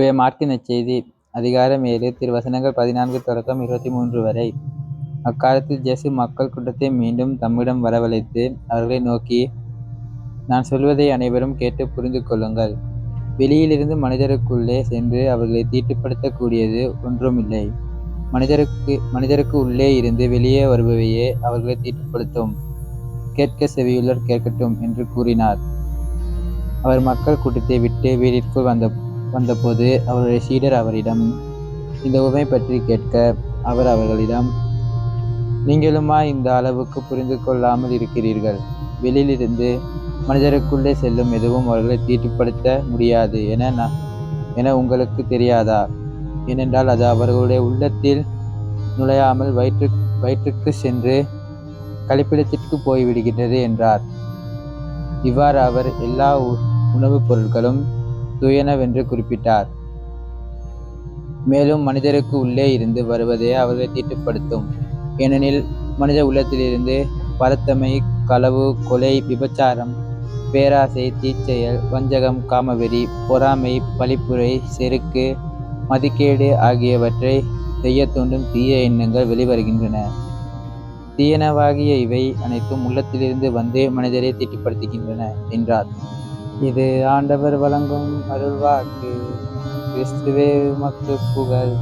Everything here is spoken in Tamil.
இன்றைய மார்க்கு நற்செய்தி அதிகாரம் 7 திருவசனங்கள் 14 தொடக்கம் 23 வரை. அக்காலத்தில் இயேசு மக்கள் கூட்டத்தை மீண்டும் தம்மிடம் வரவழைத்து அவர்களை நோக்கி, நான் சொல்வதை அனைவரும் கேட்டு புரிந்து கொள்ளுங்கள். வெளியிலிருந்து மனிதருக்குள்ளே சென்று அவர்களை தீட்டுப்படுத்தக்கூடியது ஒன்றுமில்லை. மனிதருக்கு உள்ளே இருந்து வெளியே வருபவையே அவர்களை தீட்டுப்படுத்தும். கேட்க செவியுள்ளோர் கேட்கட்டும் என்று கூறினார். அவர் மக்கள் கூட்டத்தை விட்டு வீட்டிற்குள் வந்தபோது அவருடைய சீடர் அவரிடம் இந்த உவமை பற்றி கேட்க, அவர் அவர்களிடம், நீங்களுமா இந்த அளவுக்கு புரிந்து கொள்ளாமல் இருக்கிறீர்கள்? வெளியிலிருந்து மனிதருக்குள்ளே செல்லும் எதுவும் அவர்களை தீட்டுப்படுத்த முடியாது என உங்களுக்கு தெரியாதா? ஏனென்றால் அது அவர்களுடைய உள்ளத்தில் நுழையாமல் வயிற்றுக்கு சென்று கழிப்பிடத்திற்கு போய்விடுகின்றது என்றார். இவ்வாறு அவர் எல்லா உணவுப் பொருட்களும் தூயனவென்று குறிப்பிட்டார். மேலும் மனிதருக்கு உள்ளே இருந்து வருவதே அவர்களை தீட்டுப்படுத்தும். ஏனெனில் மனித உள்ளத்திலிருந்து பரத்தமை, களவு, கொலை, விபச்சாரம், பேராசை, தீச்செயல், வஞ்சகம், காமவெறி, பொறாமை, பழிப்புரை, செருக்கு, மதிக்கேடு ஆகியவற்றை செய்யத் தூண்டும் தீய எண்ணங்கள் வெளிவருகின்றன. தீயனவாகிய இவை அனைத்தும் உள்ளத்திலிருந்து வந்து மனிதரை தீட்டுப்படுத்துகின்றன என்றார். இது ஆண்டவர் வழங்கும் அருள்வாக்கு. கிறிஸ்துவே உமக்கு புகழ்.